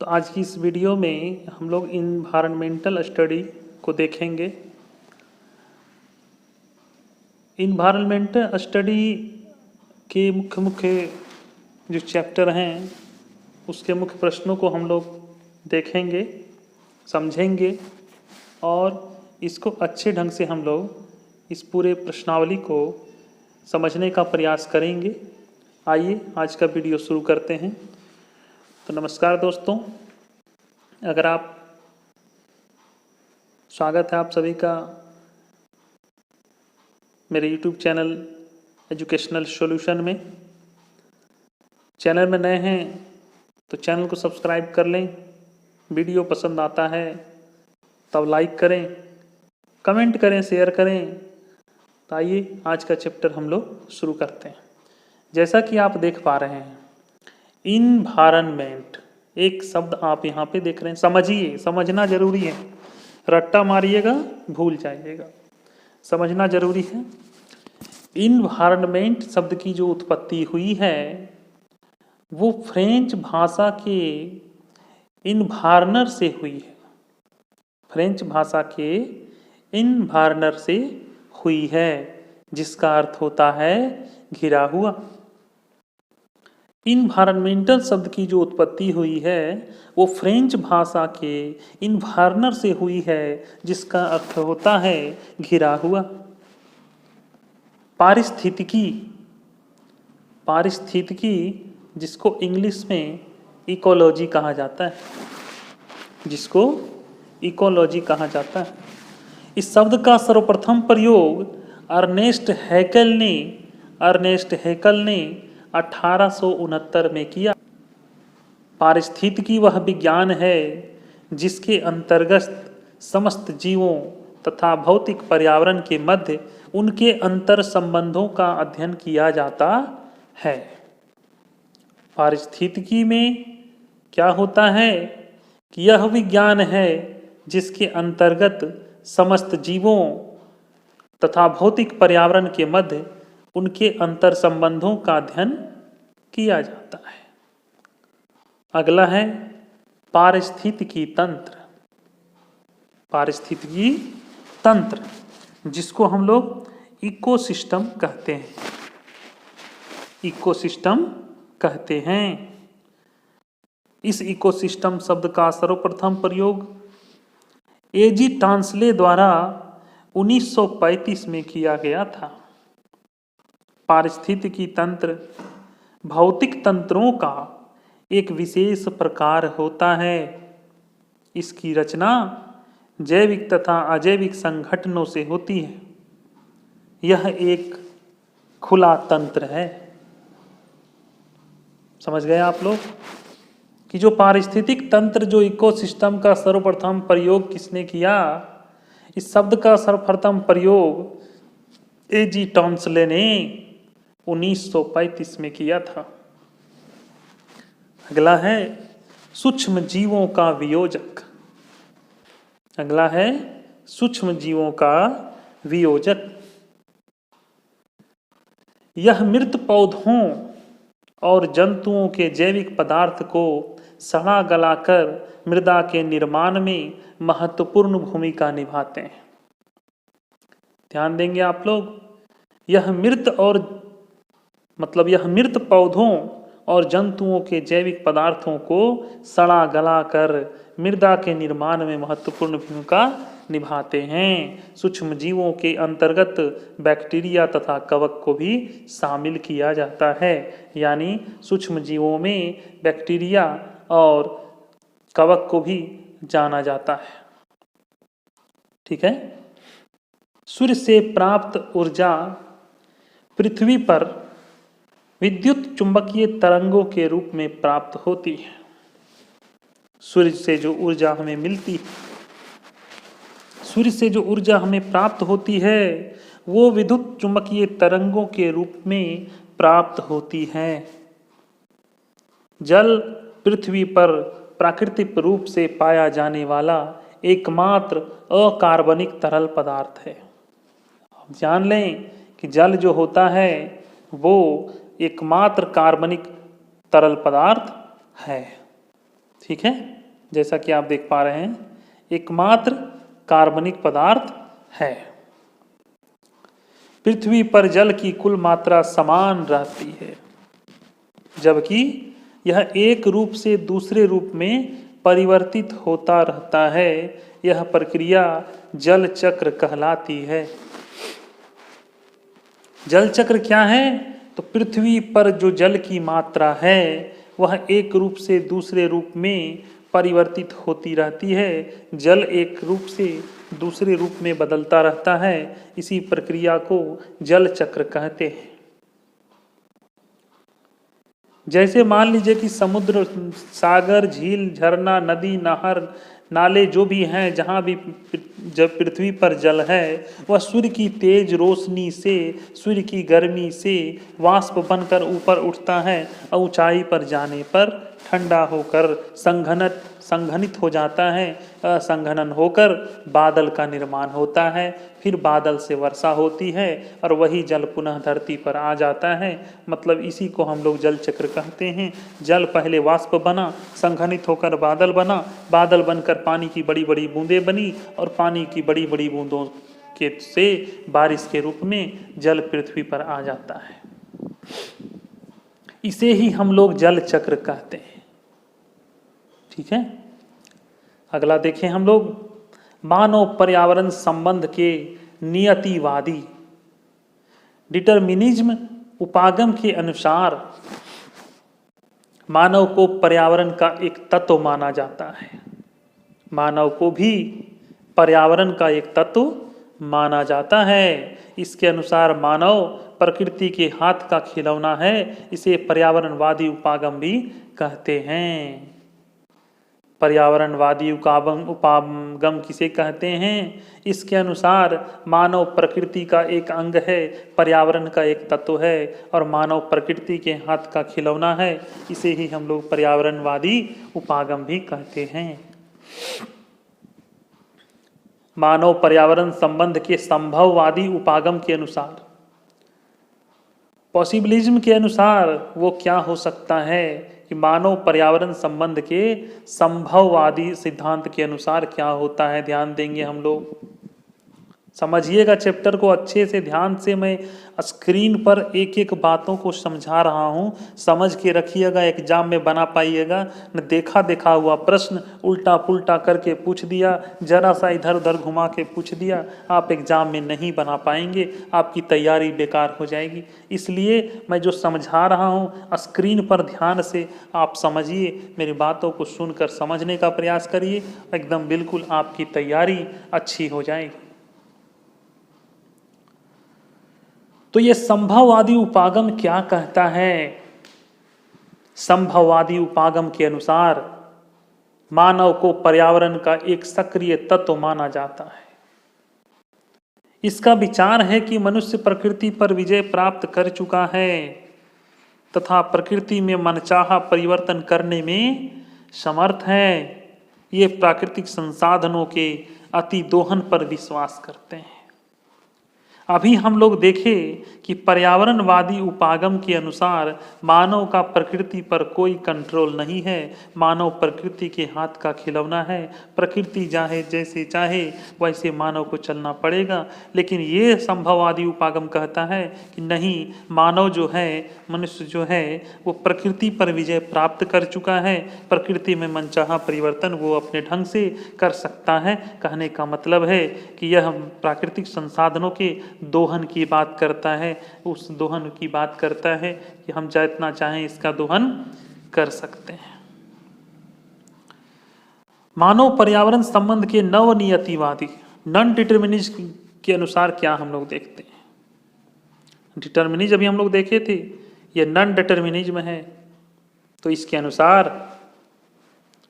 तो आज की इस वीडियो में हम लोग इन्वायरमेंटल स्टडी को देखेंगे। इन्वायरमेंटल स्टडी के मुख्य मुख्य जो चैप्टर हैं उसके मुख्य प्रश्नों को हम लोग देखेंगे, समझेंगे और इसको अच्छे ढंग से हम लोग इस पूरे प्रश्नावली को समझने का प्रयास करेंगे। आइए आज का वीडियो शुरू करते हैं। तो नमस्कार दोस्तों, स्वागत है आप सभी का मेरे YouTube चैनल एजुकेशनल सॉल्यूशन में। चैनल में नए हैं तो चैनल को सब्सक्राइब कर लें। वीडियो पसंद आता है तब लाइक करें, कमेंट करें, शेयर करें। तो आइए आज का चैप्टर हम लोग शुरू करते हैं। जैसा कि आप देख पा रहे हैं, इन्वायरमेंट एक शब्द आप यहाँ पे देख रहे हैं। समझिए, समझना जरूरी है, रट्टा मारिएगा भूल जाइएगा, समझना जरूरी है। इन्वायरमेंट शब्द की जो उत्पत्ति हुई है वो फ्रेंच भाषा के इन्वायरनर से हुई है। फ्रेंच भाषा के इन्वायरनर से हुई है, जिसका अर्थ होता है घिरा हुआ। इन्वायरमेंटल शब्द की जो उत्पत्ति हुई है वो फ्रेंच भाषा के इन्वायरनर से हुई है, जिसका अर्थ होता है घिरा हुआ। पारिस्थितिकी जिसको इंग्लिश में इकोलॉजी कहा जाता है, इस शब्द का सर्वप्रथम प्रयोग अर्नेस्ट हैकल ने 1869 में किया। पारिस्थितिकी वह विज्ञान है जिसके अंतर्गत समस्त जीवों तथा भौतिक पर्यावरण के मध्य उनके अंतर संबंधों का अध्ययन किया जाता है। पारिस्थितिकी में क्या होता है कि यह विज्ञान है जिसके अंतर्गत समस्त जीवों तथा भौतिक पर्यावरण के मध्य उनके अंतर संबंधों का अध्ययन किया जाता है। अगला है पारिस्थितिकी तंत्र, जिसको हम लोग इकोसिस्टम कहते हैं। इस इकोसिस्टम शब्द का सर्वप्रथम प्रयोग एजी टांसले द्वारा 1935 में किया गया था। पारिस्थितिकी तंत्र भौतिक तंत्रों का एक विशेष प्रकार होता है। इसकी रचना जैविक तथा अजैविक संगठनों से होती है। यह एक खुला तंत्र है। समझ गए आप लोग कि जो पारिस्थितिक तंत्र, जो इकोसिस्टम का सर्वप्रथम प्रयोग किसने किया? इस शब्द का सर्वप्रथम प्रयोग एजी टांसले ने 1935 में किया था। अगला है सूक्ष्म जीवों का वियोजक। यह मृत पौधों और जंतुओं के जैविक पदार्थ को सड़ा गलाकर मृदा के निर्माण में महत्वपूर्ण भूमिका निभाते हैं। ध्यान देंगे आप लोग, यह मृत पौधों और जंतुओं के जैविक पदार्थों को सड़ा गला कर मृदा के निर्माण में महत्वपूर्ण भूमिका निभाते हैं। सूक्ष्म जीवों के अंतर्गत बैक्टीरिया तथा कवक को भी शामिल किया जाता है। यानी सूक्ष्म जीवों में बैक्टीरिया और कवक को भी जाना जाता है। ठीक है। सूर्य से प्राप्त ऊर्जा पृथ्वी पर विद्युत चुंबकीय तरंगों के रूप में प्राप्त होती है। सूर्य से जो ऊर्जा हमें मिलती है, सूर्य से जो ऊर्जा हमें प्राप्त होती है वो विद्युत चुंबकीय तरंगों के रूप में प्राप्त होती है। जल पृथ्वी पर प्राकृतिक रूप से पाया जाने वाला एकमात्र अकार्बनिक तरल पदार्थ है। आप जान लें कि जल जो होता है वो एकमात्र कार्बनिक तरल पदार्थ है। ठीक है, जैसा कि आप देख पा रहे हैं, एकमात्र कार्बनिक पदार्थ है। पृथ्वी पर जल की कुल मात्रा समान रहती है, जबकि यह एक रूप से दूसरे रूप में परिवर्तित होता रहता है। यह प्रक्रिया जल चक्र कहलाती है। जल चक्र क्या है? तो पृथ्वी पर जो जल की मात्रा है वह एक रूप से दूसरे रूप में परिवर्तित होती रहती है। जल एक रूप से दूसरे रूप में बदलता रहता है। इसी प्रक्रिया को जल चक्र कहते हैं। जैसे मान लीजिए कि समुद्र, सागर, झील, झरना, नदी, नहर, नाले जो भी हैं, जहाँ भी जब पृथ्वी पर जल है वह सूर्य की तेज रोशनी से, सूर्य की गर्मी से वाष्प बनकर ऊपर उठता है और ऊंचाई पर जाने पर ठंडा होकर संघनित हो जाता है। संघनन होकर बादल का निर्माण होता है। फिर बादल से वर्षा होती है और वही जल पुनः धरती पर आ जाता है। मतलब इसी को हम लोग जल चक्र कहते हैं। जल पहले वाष्प बना, संघनित होकर बादल बना, बादल बनकर पानी की बड़ी बड़ी बूंदें बनी और पानी की बड़ी बड़ी बूंदों के से बारिश के रूप में जल पृथ्वी पर आ जाता है। इसे ही हम लोग जल चक्र कहते हैं। ठीक है, अगला देखें हम लोग, मानव पर्यावरण संबंध के नियतिवादी। डिटर्मिनिज्म उपागम के अनुसार मानव को पर्यावरण का एक तत्व माना जाता है। मानव को भी पर्यावरण का एक तत्व माना जाता है। इसके अनुसार मानव प्रकृति के हाथ का खिलौना है। इसे पर्यावरणवादी उपागम भी कहते हैं। पर्यावरणवादी उपागम किसे कहते हैं? इसके अनुसार मानव प्रकृति का एक अंग है, पर्यावरण का एक तत्व है और मानव प्रकृति के हाथ का खिलौना है। इसे ही हम लोग पर्यावरणवादी उपागम भी कहते हैं। मानव पर्यावरण संबंध के संभववादी उपागम के अनुसार, पॉसिबिलिज्म के अनुसार वो क्या हो सकता है कि मानव पर्यावरण संबंध के संभववादी सिद्धांत के अनुसार क्या होता है, ध्यान देंगे हम लोग। समझिएगा चैप्टर को अच्छे से, ध्यान से। मैं स्क्रीन पर एक एक बातों को समझा रहा हूँ, समझ के रखिएगा, एग्जाम में बना पाइएगा। न देखा देखा हुआ प्रश्न उल्टा पुल्टा करके पूछ दिया, जरा सा इधर उधर घुमा के पूछ दिया, आप एग्जाम में नहीं बना पाएंगे, आपकी तैयारी बेकार हो जाएगी। इसलिए मैं जो समझा रहा हूँ स्क्रीन पर ध्यान से आप समझिए, मेरी बातों को सुनकर समझने का प्रयास करिए, एकदम बिल्कुल आपकी तैयारी अच्छी हो जाएगी। तो ये संभववादी उपागम क्या कहता है? संभववादी उपागम के अनुसार मानव को पर्यावरण का एक सक्रिय तत्व माना जाता है। इसका विचार है कि मनुष्य प्रकृति पर विजय प्राप्त कर चुका है तथा प्रकृति में मनचाहा परिवर्तन करने में समर्थ है। ये प्राकृतिक संसाधनों के अति दोहन पर विश्वास करते हैं। अभी हम लोग देखें कि पर्यावरणवादी उपागम के अनुसार मानव का प्रकृति पर कोई कंट्रोल नहीं है। मानव प्रकृति के हाथ का खिलौना है। प्रकृति चाहे जैसे चाहे वैसे मानव को चलना पड़ेगा। लेकिन ये संभववादी उपागम कहता है कि नहीं, मानव जो है, मनुष्य जो है, वो प्रकृति पर विजय प्राप्त कर चुका है। प्रकृति में मनचाहा परिवर्तन वो अपने ढंग से कर सकता है। कहने का मतलब है कि यह प्राकृतिक संसाधनों के दोहन की बात करता है। उस दोहन की बात करता है कि हम जितना चाहें इसका दोहन कर सकते हैं। मानव पर्यावरण संबंध के नवनियतिवादी नॉन डिटर्मिनिज्म के अनुसार क्या हम लोग देखते हैं? डिटर्मिनिज्म अभी हम लोग देखे थे, ये नॉन डिटर्मिनिज्म है। तो इसके अनुसार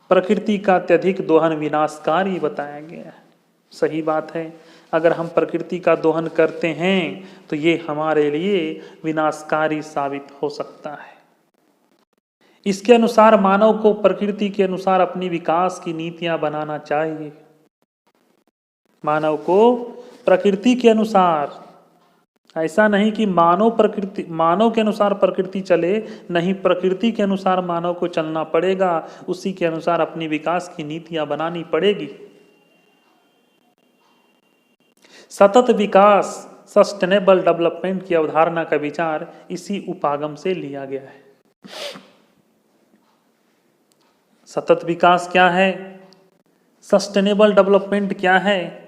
प्रकृति का अत्यधिक दोहन विनाशकारी बताया गया है। सही बात है, अगर हम प्रकृति का दोहन करते हैं तो ये हमारे लिए विनाशकारी साबित हो सकता है। इसके अनुसार मानव को प्रकृति के अनुसार अपनी विकास की नीतियां बनाना चाहिए। मानव को प्रकृति के अनुसार ऐसा नहीं कि मानव के अनुसार प्रकृति चले, नहीं, प्रकृति के अनुसार मानव को चलना पड़ेगा, उसी के अनुसार अपनी विकास की नीतियां बनानी पड़ेगी। सतत विकास, सस्टेनेबल डेवलपमेंट की अवधारणा का विचार इसी उपागम से लिया गया है। सतत विकास क्या है? सस्टेनेबल डेवलपमेंट क्या है?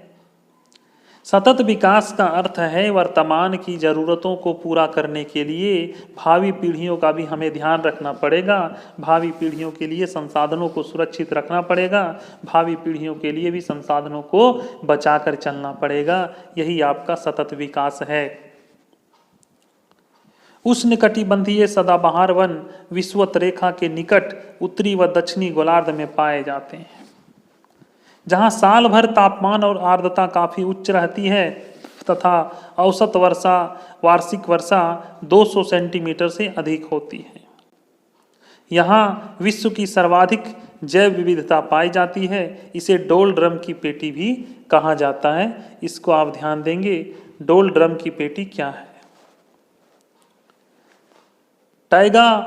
सतत विकास का अर्थ है वर्तमान की जरूरतों को पूरा करने के लिए भावी पीढ़ियों का भी हमें ध्यान रखना पड़ेगा, भावी पीढ़ियों के लिए संसाधनों को सुरक्षित रखना पड़ेगा, भावी पीढ़ियों के लिए भी संसाधनों को बचाकर चलना पड़ेगा। यही आपका सतत विकास है। उष्णकटिबंधीय सदाबहार वन विषुवत रेखा के निकट उत्तरी व दक्षिणी गोलार्ध में पाए जाते हैं, जहां साल भर तापमान और आर्द्रता काफी उच्च रहती है तथा औसत वर्षा, वार्षिक वर्षा 200 सेंटीमीटर से अधिक होती है। यहाँ विश्व की सर्वाधिक जैव विविधता पाई जाती है। इसे डोल ड्रम की पेटी भी कहा जाता है। इसको आप ध्यान देंगे, डोल ड्रम की पेटी क्या है। टैगा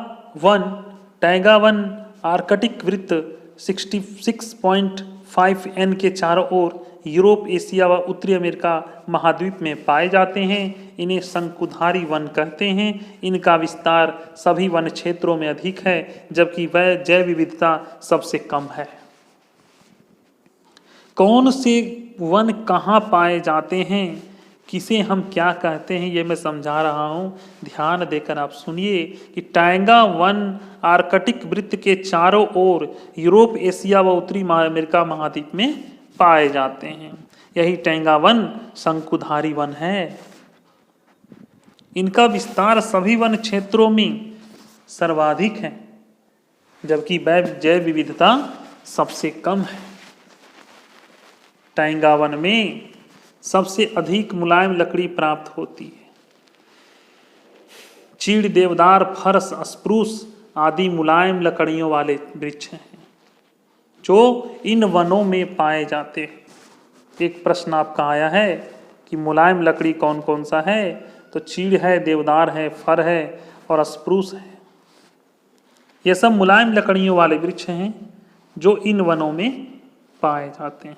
वन आर्कटिक वृत्त 66.5 N के चारों ओर यूरोप, एशिया व उत्तरी अमेरिका महाद्वीप में पाए जाते हैं। इन्हें शंकुधारी वन कहते हैं। इनका विस्तार सभी वन क्षेत्रों में अधिक है, जबकि वह जैव विविधता सबसे कम है। कौन से वन कहाँ पाए जाते हैं, किसे हम क्या कहते हैं, ये मैं समझा रहा हूँ, ध्यान देकर आप सुनिए कि टैंगा वन आर्कटिक वृत्त के चारों ओर यूरोप, एशिया व उत्तरी अमेरिका महाद्वीप में पाए जाते हैं। यही टैंगा वन शंकुधारी वन है। इनका विस्तार सभी वन क्षेत्रों में सर्वाधिक है, जबकि जैव विविधता सबसे कम है। टैंगा वन में सबसे अधिक मुलायम लकड़ी प्राप्त होती है। चीड़, देवदार, फरस, स्प्रूस आदि मुलायम लकड़ियों वाले वृक्ष हैं जो इन वनों में पाए जाते हैं। एक प्रश्न आपका आया है कि मुलायम लकड़ी कौन कौन सा है, तो चीड़ है, देवदार है, फर है और स्प्रूस है। ये सब मुलायम लकड़ियों वाले वृक्ष हैं जो इन वनों में पाए जाते हैं।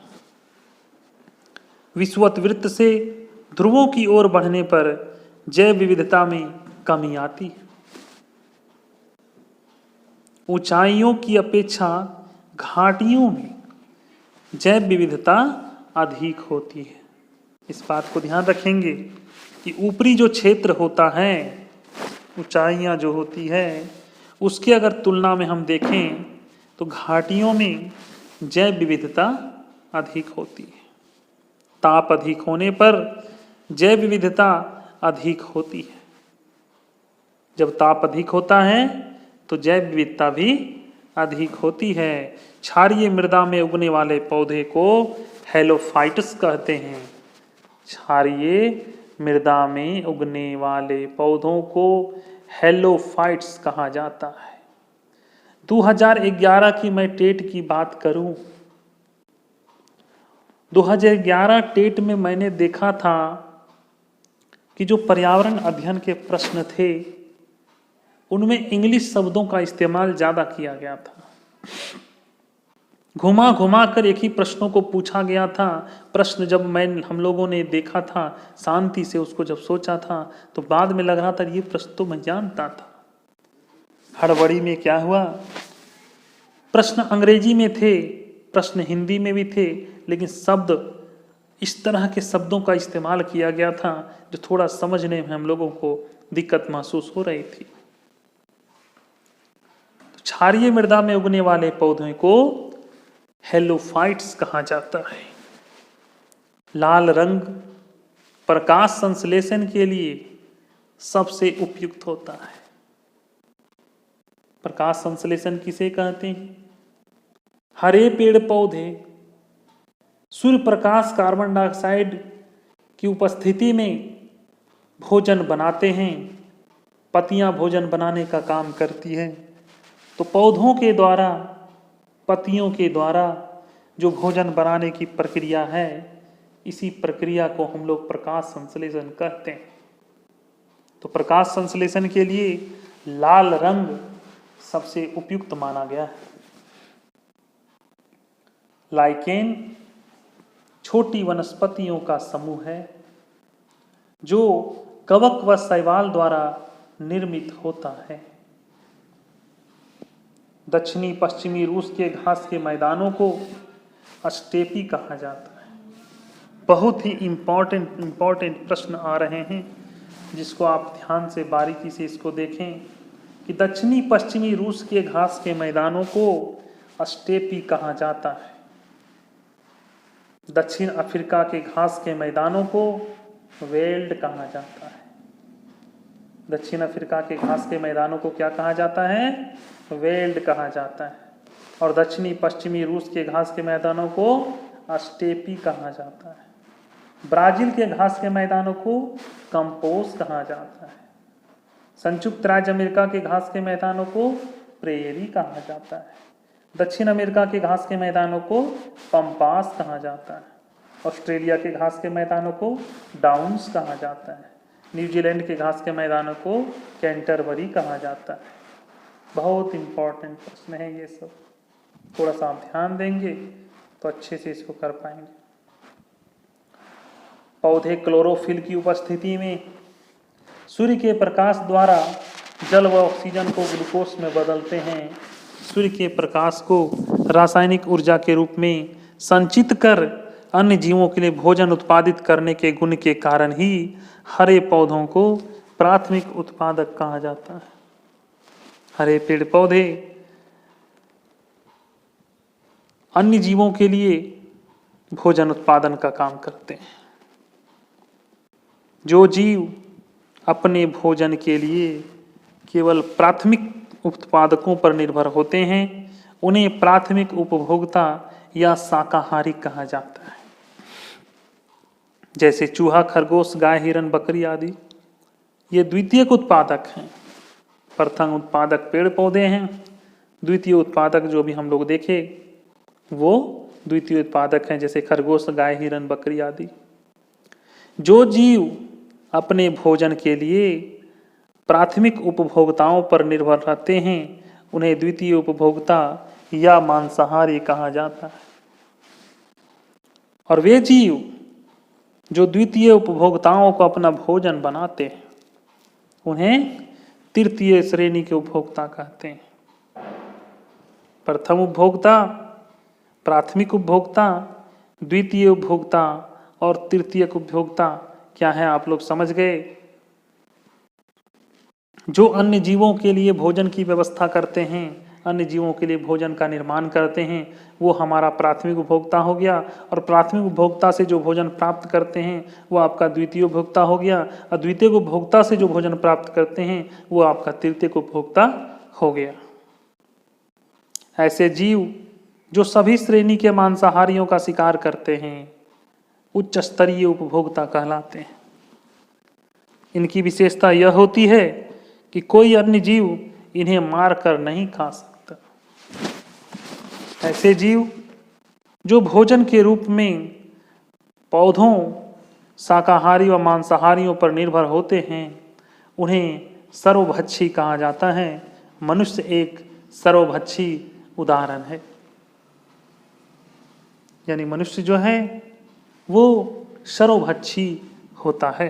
विषुवत वृत्त से ध्रुवों की ओर बढ़ने पर जैव विविधता में कमी आती है। ऊंचाइयों की अपेक्षा घाटियों में जैव विविधता अधिक होती है। इस बात को ध्यान रखेंगे कि ऊपरी जो क्षेत्र होता है, ऊंचाइयां जो होती है, उसके अगर तुलना में हम देखें तो घाटियों में जैव विविधता अधिक होती है। ताप अधिक होने पर जैव विविधता अधिक होती है। जब ताप अधिक होता है तो जैव विविधता भी अधिक होती है। क्षारीय मृदा में उगने वाले पौधे को हेलोफाइट्स कहते हैं। क्षारीय मृदा में उगने वाले पौधों को हेलोफाइट्स कहा जाता है। 2011 की मैं टेट की बात करूं, 2011 टेट में मैंने देखा था कि जो पर्यावरण अध्ययन के प्रश्न थे उनमें इंग्लिश शब्दों का इस्तेमाल ज़्यादा किया गया था। घुमा घुमा कर एक ही प्रश्नों को पूछा गया था। प्रश्न जब हम लोगों ने देखा था, शांति से उसको जब सोचा था, तो बाद में लग रहा था ये प्रश्न तो मैं जानता था। हड़बड़ी में क्या हुआ, प्रश्न अंग्रेजी में थे, प्रश्न हिंदी में भी थे, लेकिन शब्द इस तरह के शब्दों का इस्तेमाल किया गया था जो थोड़ा समझने में हम लोगों को दिक्कत महसूस हो रही थी। तो क्षारीय मृदा में उगने वाले पौधों को हेलोफाइट्स कहा जाता है। लाल रंग प्रकाश संश्लेषण के लिए सबसे उपयुक्त होता है। प्रकाश संश्लेषण किसे कहते हैं? हरे पेड़ पौधे सूर्य प्रकाश, कार्बन डाइऑक्साइड की उपस्थिति में भोजन बनाते हैं। पत्तियां भोजन बनाने का काम करती हैं। तो पौधों के द्वारा, पत्तियों के द्वारा जो भोजन बनाने की प्रक्रिया है, इसी प्रक्रिया को हम लोग प्रकाश संश्लेषण कहते हैं। तो प्रकाश संश्लेषण के लिए लाल रंग सबसे उपयुक्त माना गया है। लाइकेन छोटी वनस्पतियों का समूह है जो कवक व शैवाल द्वारा निर्मित होता है। दक्षिणी पश्चिमी रूस के घास के मैदानों को स्टेपी कहा जाता है। बहुत ही इम्पोर्टेंट प्रश्न आ रहे हैं जिसको आप ध्यान से बारीकी से इसको देखें कि दक्षिणी पश्चिमी रूस के घास के मैदानों को स्टेपी कहा जाता है। दक्षिण अफ्रीका के घास के मैदानों को वेल्ड कहा जाता है। दक्षिण अफ्रीका के घास के मैदानों को क्या कहा जाता है? वेल्ड कहा जाता है। और दक्षिणी पश्चिमी रूस के घास के मैदानों को स्टेपी कहा जाता है। ब्राजील के घास के मैदानों को कंपोस कहा जाता है। संयुक्त राज्य अमेरिका के घास के मैदानों को प्रेरी कहा जाता है। दक्षिण अमेरिका के घास के मैदानों को पंपास कहा जाता है। ऑस्ट्रेलिया के घास के मैदानों को डाउन्स कहा जाता है। न्यूजीलैंड के घास के मैदानों को कैंटरबरी कहा जाता है। बहुत इंपॉर्टेंट प्रश्न है ये सब, थोड़ा सा आप ध्यान देंगे तो अच्छे से इसको कर पाएंगे। पौधे क्लोरोफिल की उपस्थिति में सूर्य के प्रकाश द्वारा जल व ऑक्सीजन को ग्लूकोज में बदलते हैं। सूर्य के प्रकाश को रासायनिक ऊर्जा के रूप में संचित कर अन्य जीवों के लिए भोजन उत्पादित करने के गुण के कारण ही हरे पौधों को प्राथमिक उत्पादक कहा जाता है। हरे पेड़ पौधे अन्य जीवों के लिए भोजन उत्पादन का काम करते हैं। जो जीव अपने भोजन के लिए केवल प्राथमिक उत्पादकों पर निर्भर होते हैं उन्हें प्राथमिक उपभोक्ता या शाकाहारी कहा जाता है। जैसे चूहा, खरगोश, गाय, हिरन, बकरी आदि ये द्वितीयक उत्पादक हैं। प्रथम उत्पादक पेड़ पौधे हैं, द्वितीय उत्पादक जो भी हम लोग देखे वो द्वितीय उत्पादक हैं, जैसे खरगोश, गाय, हिरन, बकरी आदि। जो जीव अपने भोजन के लिए प्राथमिक उपभोक्ताओं पर निर्भर रहते हैं उन्हें द्वितीय उपभोक्ता या मांसाहारी कहा जाता है। और वे जीव जो द्वितीय उपभोक्ताओं को अपना भोजन बनाते हैं उन्हें तृतीय श्रेणी के उपभोक्ता कहते हैं। प्रथम उपभोक्ता, प्राथमिक उपभोक्ता, द्वितीय उपभोक्ता और तृतीय उपभोक्ता क्या है आप लोग समझ गए। जो अन्य जीवों के लिए भोजन की व्यवस्था करते हैं, अन्य जीवों के लिए भोजन का निर्माण करते हैं, वो हमारा प्राथमिक उपभोक्ता हो गया। और प्राथमिक उपभोक्ता से जो भोजन प्राप्त करते हैं वो आपका द्वितीय उपभोक्ता हो गया। और द्वितीय उपभोक्ता से जो भोजन प्राप्त करते हैं वो आपका तृतीय उपभोक्ता हो गया। ऐसे जीव जो सभी श्रेणी के मांसाहारियों का शिकार करते हैं उच्च स्तरीय उपभोक्ता कहलाते हैं। इनकी विशेषता यह होती है कि कोई अन्य जीव इन्हें मारकर नहीं खा सकता। ऐसे जीव जो भोजन के रूप में पौधों, शाकाहारी व मांसाहारियों पर निर्भर होते हैं उन्हें सर्वभक्षी कहा जाता है। मनुष्य एक सर्वभक्षी उदाहरण है। यानी मनुष्य जो है वो सर्वभक्षी होता है।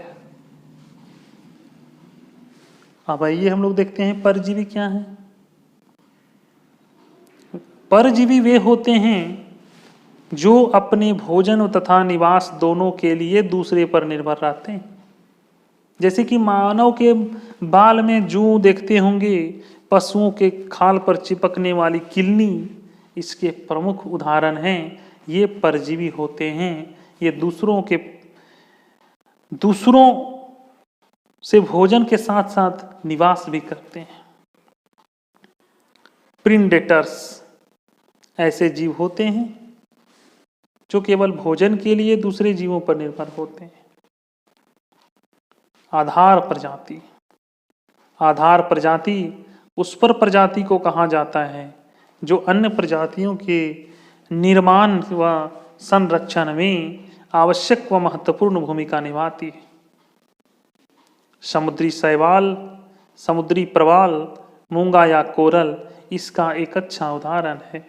अब आइए हम लोग देखते हैं परजीवी क्या है। परजीवी वे होते हैं जो अपने भोजन तथा निवास दोनों के लिए दूसरे पर निर्भर रहते हैं। जैसे कि मानव के बाल में जूं देखते होंगे, पशुओं के खाल पर चिपकने वाली किलनी इसके प्रमुख उदाहरण हैं। ये परजीवी होते हैं। ये दूसरों से भोजन के साथ साथ निवास भी करते हैं। प्रिडेटर्स ऐसे जीव होते हैं जो केवल भोजन के लिए दूसरे जीवों पर निर्भर होते हैं। आधार प्रजाति उस पर प्रजाति को कहा जाता है जो अन्य प्रजातियों के निर्माण व संरक्षण में आवश्यक व महत्वपूर्ण भूमिका निभाती है। समुद्री शैवाल, समुद्री प्रवाल, मूंगा या कोरल इसका एक अच्छा उदाहरण है।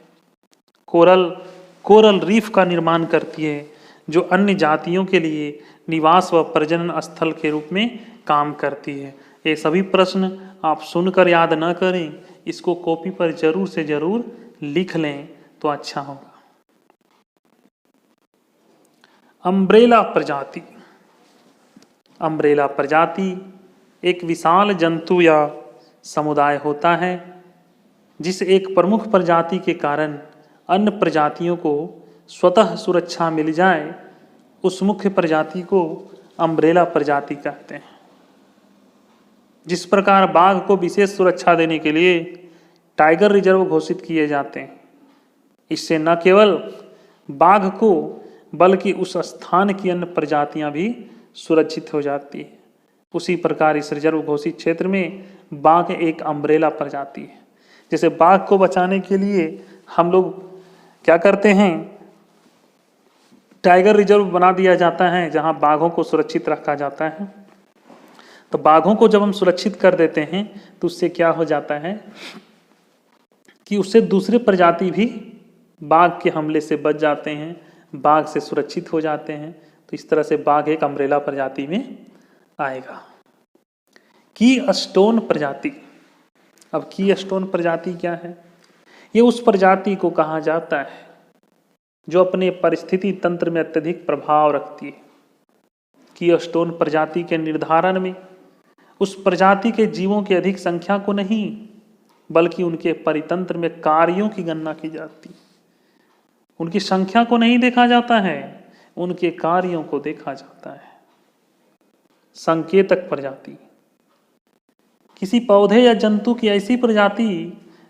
कोरल रीफ का निर्माण करती है जो अन्य जातियों के लिए निवास व प्रजनन स्थल के रूप में काम करती है। ये सभी प्रश्न आप सुनकर याद न करें, इसको कॉपी पर जरूर से जरूर लिख लें तो अच्छा होगा। अम्ब्रेला प्रजाति। अम्ब्रेला प्रजाति एक विशाल जंतु या समुदाय होता है जिस एक प्रमुख प्रजाति के कारण अन्य प्रजातियों को स्वतः सुरक्षा मिल जाए, उस मुख्य प्रजाति को अम्ब्रेला प्रजाति कहते हैं। जिस प्रकार बाघ को विशेष सुरक्षा देने के लिए टाइगर रिजर्व घोषित किए जाते हैं, इससे न केवल बाघ को बल्कि उस स्थान की अन्य प्रजातियां भी सुरक्षित हो जाती है। उसी प्रकार इस रिजर्व घोषित क्षेत्र में बाघ एक अम्ब्रेला प्रजाति है। जैसे बाघ को बचाने के लिए हम लोग क्या करते हैं, टाइगर रिजर्व बना दिया जाता है जहां बाघों को सुरक्षित रखा जाता है। तो बाघों को जब हम सुरक्षित कर देते हैं तो उससे क्या हो जाता है कि उससे दूसरे प्रजाति भी बाघ के हमले से बच जाते हैं, बाघ से सुरक्षित हो जाते हैं। तो इस तरह से बाघ एक अम्ब्रेला प्रजाति में आएगा। की स्टोन प्रजाति। अब की स्टोन प्रजाति क्या है? ये उस प्रजाति को कहा जाता है जो अपने परिस्थिति तंत्र में अत्यधिक प्रभाव रखती है। की स्टोन प्रजाति के निर्धारण में उस प्रजाति के जीवों की अधिक संख्या को नहीं बल्कि उनके परितंत्र में कार्यों की गणना की जाती है। उनकी संख्या को नहीं देखा जाता है, उनके कार्यों को देखा जाता है। संकेतक प्रजाति किसी पौधे या जंतु की ऐसी प्रजाति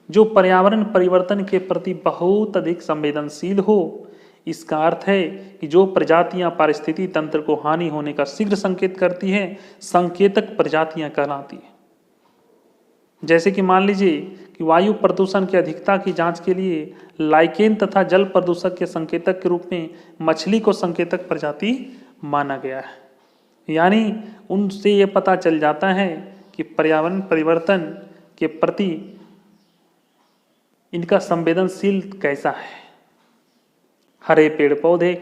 जो पर्यावरण परिवर्तन के प्रति बहुत अधिक संवेदनशील हो। इसका अर्थ है कि जो प्रजातियां पारिस्थितिकी तंत्र को हानि होने का शीघ्र संकेत करती है, संकेतक प्रजातियां कहलाती है। जैसे कि मान लीजिए कि वायु प्रदूषण की अधिकता की जांच के लिए लाइकेन तथा जल प्रदूषक के संकेतक के रूप में मछली को संकेतक प्रजाति माना गया है। यानी उनसे ये पता चल जाता है कि पर्यावरण परिवर्तन के प्रति इनका संवेदनशील कैसा है। हरे पेड़ पौधे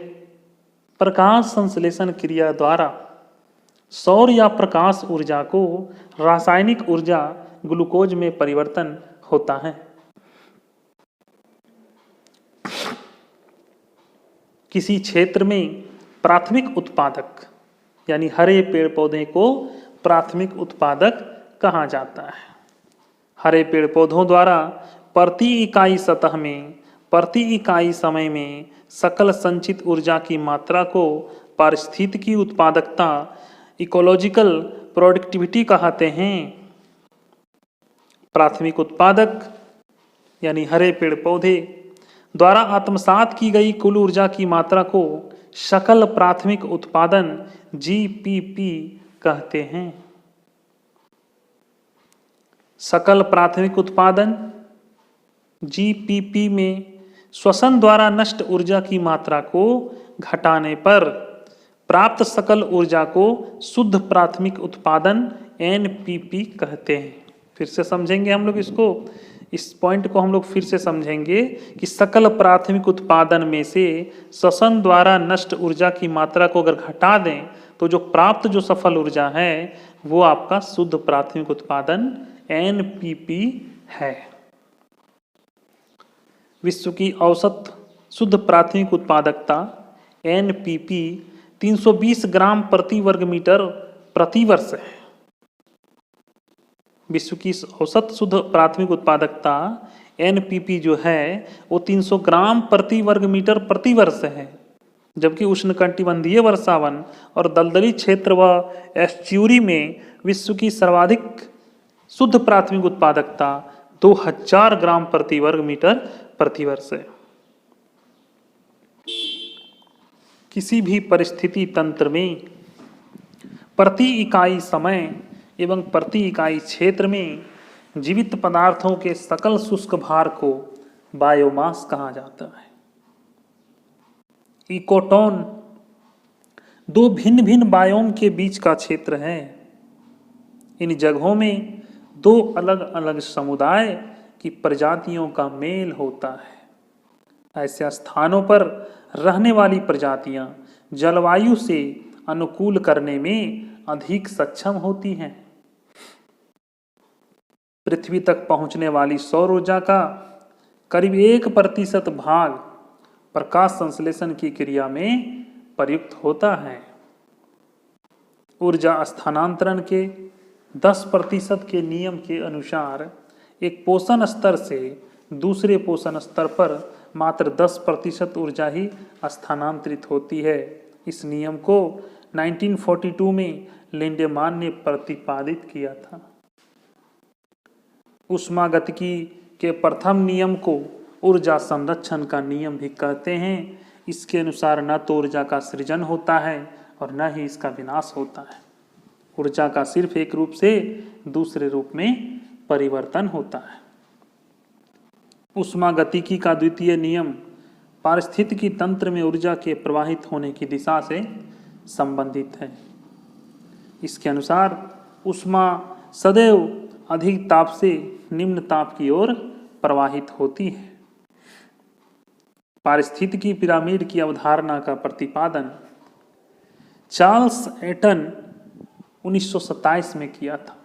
प्रकाश संश्लेषण क्रिया द्वारा सौर या प्रकाश ऊर्जा को रासायनिक ऊर्जा ग्लूकोज में परिवर्तन होता है। किसी क्षेत्र में प्राथमिक उत्पादक यानी हरे पेड़ पौधे को प्राथमिक उत्पादक कहा जाता है। हरे पेड़ पौधों द्वारा प्रति इकाई सतह में प्रति इकाई समय में सकल संचित ऊर्जा की मात्रा को पारिस्थितिकी उत्पादकता इकोलॉजिकल प्रोडक्टिविटी कहते हैं। प्राथमिक उत्पादक यानी हरे पेड़ पौधे द्वारा आत्मसात की गई कुल ऊर्जा की मात्रा को सकल प्राथमिक उत्पादन जीपीपी कहते हैं। सकल प्राथमिक उत्पादन जीपीपी में श्वसन द्वारा नष्ट ऊर्जा की मात्रा को घटाने पर प्राप्त सकल ऊर्जा को शुद्ध प्राथमिक उत्पादन एनपीपी कहते हैं। फिर से समझेंगे हम लोग इसको, इस पॉइंट को हम लोग फिर से समझेंगे कि सकल प्राथमिक उत्पादन में से श्वसन द्वारा नष्ट ऊर्जा की मात्रा को अगर घटा दें तो जो प्राप्त जो सफल ऊर्जा है वो आपका शुद्ध प्राथमिक उत्पादन एनपीपी है। विश्व की औसत शुद्ध प्राथमिक उत्पादकता एनपीपी 320 ग्राम प्रति वर्ग मीटर प्रति वर्ष है। विश्व की औसत शुद्ध प्राथमिक उत्पादकता एनपीपी जो है वो 300 ग्राम प्रति वर्ग मीटर प्रति वर्ष है, जबकि उष्णकटिबंधीय वर्षावन और दलदली क्षेत्र व एस्च्यूरी में विश्व की सर्वाधिक शुद्ध प्राथमिक उत्पादकता 2000 ग्राम प्रति वर्ग मीटर प्रति वर्ष है। किसी भी परिस्थिति तंत्र में प्रति इकाई समय एवं प्रति इकाई क्षेत्र में जीवित पदार्थों के सकल शुष्क भार को बायोमास कहा जाता है। इकोटोन दो भिन्न भिन्न बायोम के बीच का क्षेत्र है। इन जगहों में दो अलग अलग समुदाय की प्रजातियों का मेल होता है। ऐसे स्थानों पर रहने वाली प्रजातियां जलवायु से अनुकूल करने में अधिक सक्षम होती हैं। पृथ्वी तक पहुंचने वाली सौर ऊर्जा का करीब 1% भाग प्रकाश संश्लेषण की क्रिया में प्रयुक्त होता है। ऊर्जा स्थानांतरण के 10% के नियम के अनुसार एक पोषण स्तर से दूसरे पोषण स्तर पर मात्र 10% ऊर्जा ही स्थानांतरित होती है। इस नियम को 1942 में लिंडेमान ने प्रतिपादित किया था। ऊष्मागतिकी के प्रथम नियम को ऊर्जा संरक्षण का नियम भी कहते हैं। इसके अनुसार न तो ऊर्जा का सृजन होता है और न ही इसका विनाश होता है। ऊर्जा का सिर्फ एक रूप से दूसरे रूप में परिवर्तन होता है। ऊष्मागतिकी का द्वितीय नियम पारिस्थितिकी तंत्र में ऊर्जा के प्रवाहित होने की दिशा से संबंधित है। इसके अनुसार ऊष्मा सदैव अधिक ताप से निम्न ताप की ओर प्रवाहित होती है। पारिस्थितिकी पिरामिड की अवधारणा का प्रतिपादन चार्ल्स एटन 1927 में किया था।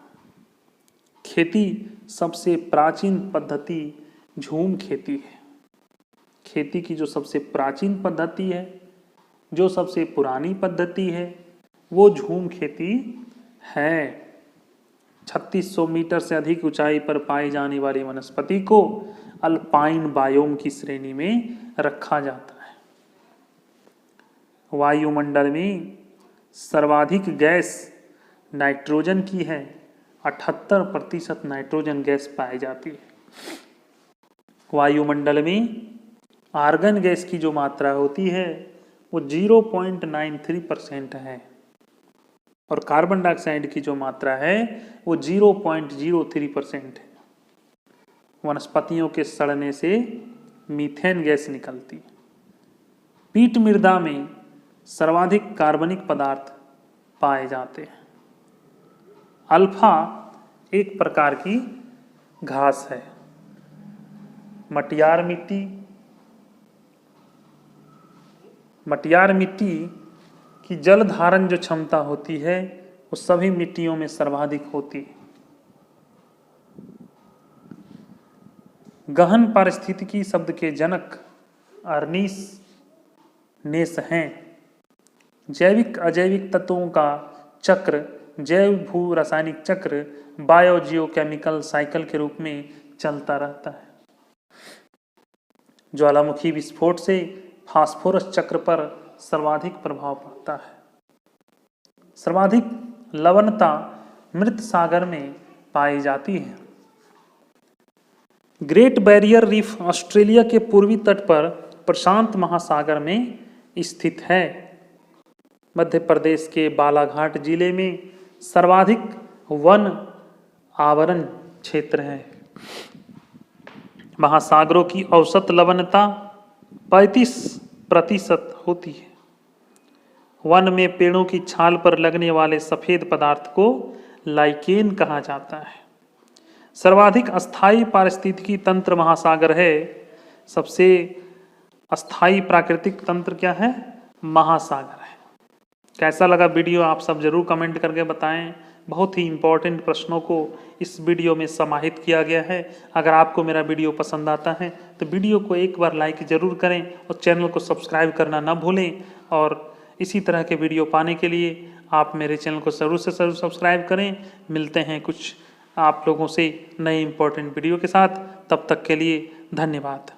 खेती सबसे प्राचीन पद्धति झूम खेती है। खेती की जो सबसे प्राचीन पद्धति है, जो सबसे पुरानी पद्धति है, वो झूम खेती है। 3600 मीटर से अधिक ऊंचाई पर पाई जाने वाली वनस्पति को अल्पाइन बायोम की श्रेणी में रखा जाता है। वायुमंडल में सर्वाधिक गैस नाइट्रोजन की है। 78% नाइट्रोजन गैस पाई जाती है। वायुमंडल में आर्गन गैस की जो मात्रा होती है वो 0.93% है और कार्बन डाइऑक्साइड की जो मात्रा है वो 0.03% है। वनस्पतियों के सड़ने से मीथेन गैस निकलती है। पीट मृदा में सर्वाधिक कार्बनिक पदार्थ पाए जाते हैं। अल्फा एक प्रकार की घास है। मटियार मिट्टी की जल धारण जो क्षमता होती है वो सभी मिट्टियों में सर्वाधिक होती है। गहन पारिस्थितिकी शब्द के जनक अर्नीस नेस हैं। जैविक अजैविक तत्वों का चक्र जैव भू रासायनिक चक्र बायोजियोकेमिकल साइकिल के रूप में चलता रहता है। ज्वालामुखी विस्फोट से फास्फोरस चक्र पर सर्वाधिक प्रभाव पड़ता है। सर्वाधिक लवणता मृत सागर में पाई जाती है। ग्रेट बैरियर रीफ ऑस्ट्रेलिया के पूर्वी तट पर प्रशांत महासागर में स्थित है। मध्य प्रदेश के बालाघाट जिले में सर्वाधिक वन आवरण क्षेत्र है। महासागरों की औसत लवणता 35% होती है। वन में पेड़ों की छाल पर लगने वाले सफेद पदार्थ को लाइकेन कहा जाता है। सर्वाधिक अस्थायी पारिस्थितिकी तंत्र महासागर है। सबसे अस्थायी प्राकृतिक तंत्र क्या है? महासागर है। कैसा लगा वीडियो आप सब जरूर कमेंट करके बताएं। बहुत ही इंपॉर्टेंट प्रश्नों को इस वीडियो में समाहित किया गया है। अगर आपको मेरा वीडियो पसंद आता है तो वीडियो को एक बार लाइक जरूर करें और चैनल को सब्सक्राइब करना ना भूलें। और इसी तरह के वीडियो पाने के लिए आप मेरे चैनल को जरूर से जरूर सब्सक्राइब करें। मिलते हैं कुछ आप लोगों से नए इंपॉर्टेंट वीडियो के साथ। तब तक के लिए धन्यवाद।